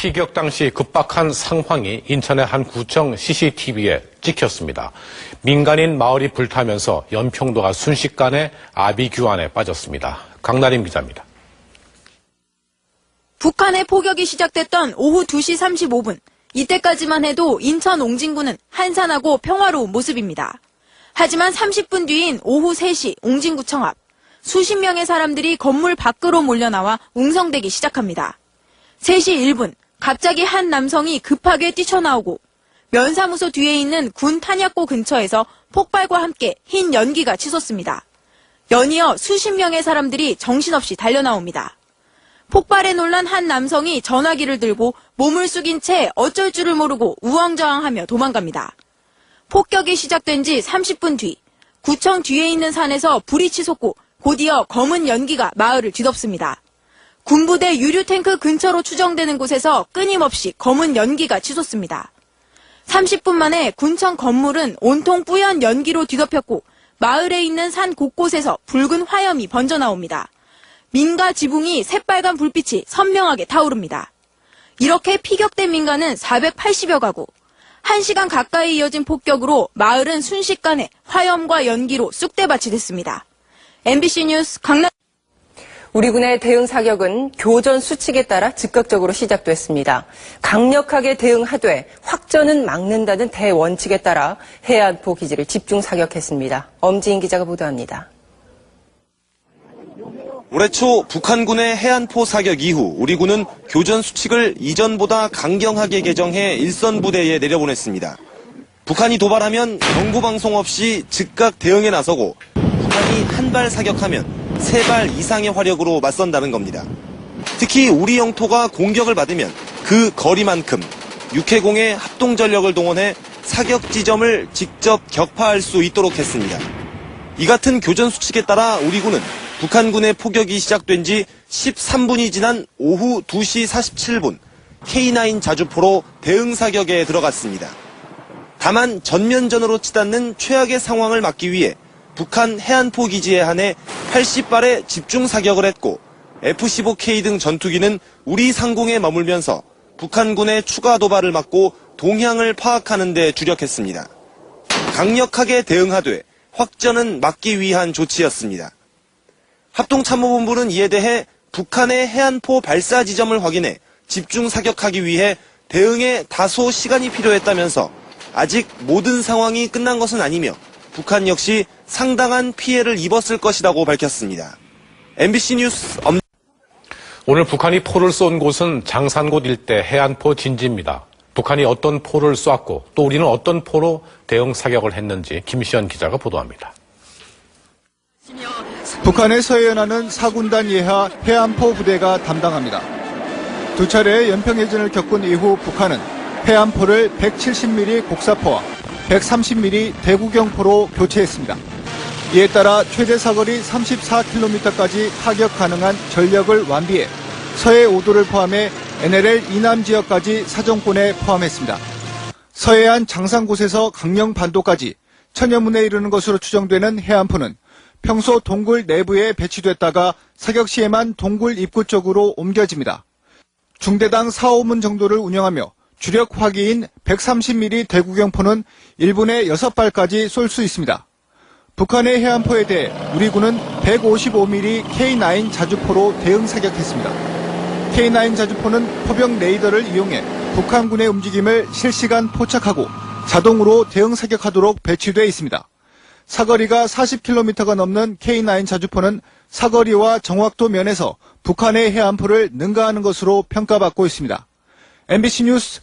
피격 당시 급박한 상황이 인천의 한 구청 CCTV에 찍혔습니다. 민간인 마을이 불타면서 연평도가 순식간에 아비규환에 빠졌습니다. 강나림 기자입니다. 북한의 포격이 시작됐던 오후 2시 35분. 이때까지만 해도 인천 옹진구는 한산하고 평화로운 모습입니다. 하지만 30분 뒤인 오후 3시 옹진구청 앞. 수십 명의 사람들이 건물 밖으로 몰려나와 웅성대기 시작합니다. 3시 1분, 갑자기 한 남성이 급하게 뛰쳐나오고 면사무소 뒤에 있는 군 탄약고 근처에서 폭발과 함께 흰 연기가 치솟습니다. 연이어 수십 명의 사람들이 정신없이 달려나옵니다. 폭발에 놀란 한 남성이 전화기를 들고 몸을 숙인 채 어쩔 줄을 모르고 우왕좌왕하며 도망갑니다. 폭격이 시작된 지 30분 뒤, 구청 뒤에 있는 산에서 불이 치솟고 곧이어 검은 연기가 마을을 뒤덮습니다. 군부대 유류탱크 근처로 추정되는 곳에서 끊임없이 검은 연기가 치솟습니다. 30분 만에 군청 건물은 온통 뿌연 연기로 뒤덮였고 마을에 있는 산 곳곳에서 붉은 화염이 번져나옵니다. 민가 지붕이 새빨간 불빛이 선명하게 타오릅니다. 이렇게 피격된 민가는 480여 가구. 1시간 가까이 이어진 폭격으로 마을은 순식간에 화염과 연기로 쑥대밭이 됐습니다. MBC 뉴스 강남. 우리 군의 대응 사격은 교전 수칙에 따라 즉각적으로 시작됐습니다. 강력하게 대응하되 확전은 막는다는 대원칙에 따라 해안포 기지를 집중 사격했습니다. 엄지인 기자가 보도합니다. 올해 초 북한군의 해안포 사격 이후 우리 군은 교전 수칙을 이전보다 강경하게 개정해 일선 부대에 내려보냈습니다. 북한이 도발하면 경고방송 없이 즉각 대응에 나서고 북한이 한 발 사격하면 3발 이상의 화력으로 맞선다는 겁니다. 특히 우리 영토가 공격을 받으면 그 거리만큼 육해공의 합동전력을 동원해 사격 지점을 직접 격파할 수 있도록 했습니다. 이 같은 교전 수칙에 따라 우리 군은 북한군의 포격이 시작된 지 13분이 지난 오후 2시 47분 K9 자주포로 대응 사격에 들어갔습니다. 다만 전면전으로 치닫는 최악의 상황을 막기 위해 북한 해안포 기지에 한해 80발의 집중 사격을 했고 F-15K 등 전투기는 우리 상공에 머물면서 북한군의 추가 도발을 막고 동향을 파악하는 데 주력했습니다. 강력하게 대응하되 확전은 막기 위한 조치였습니다. 합동참모본부는 이에 대해 북한의 해안포 발사 지점을 확인해 집중 사격하기 위해 대응에 다소 시간이 필요했다면서 아직 모든 상황이 끝난 것은 아니며 북한 역시 상당한 피해를 입었을 것이라고 밝혔습니다. MBC 뉴스 오늘 북한이 포를 쏜 곳은 장산곶 일대 해안포 진지입니다. 북한이 어떤 포를 쐈고 또 우리는 어떤 포로 대응 사격을 했는지 김시현 기자가 보도합니다. 북한의 서해연안은 4군단 예하 해안포 부대가 담당합니다. 두 차례의 연평해전을 겪은 이후 북한은 해안포를 170mm 곡사포와 130mm 대구경포로 교체했습니다. 이에 따라 최대 사거리 34km까지 타격 가능한 전력을 완비해 서해 5도를 포함해 NLL 이남 지역까지 사정권에 포함했습니다. 서해안 장산곶에서 강령 반도까지 천여 문에 이르는 것으로 추정되는 해안포는 평소 동굴 내부에 배치됐다가 사격 시에만 동굴 입구 쪽으로 옮겨집니다. 중대당 4, 5문 정도를 운영하며 주력 화기인 130mm 대구경포는 1분에 6발까지 쏠 수 있습니다. 북한의 해안포에 대해 우리 군은 155mm K9 자주포로 대응 사격했습니다. K9 자주포는 포병 레이더를 이용해 북한군의 움직임을 실시간 포착하고 자동으로 대응 사격하도록 배치되어 있습니다. 사거리가 40km가 넘는 K9 자주포는 사거리와 정확도 면에서 북한의 해안포를 능가하는 것으로 평가받고 있습니다. MBC 뉴스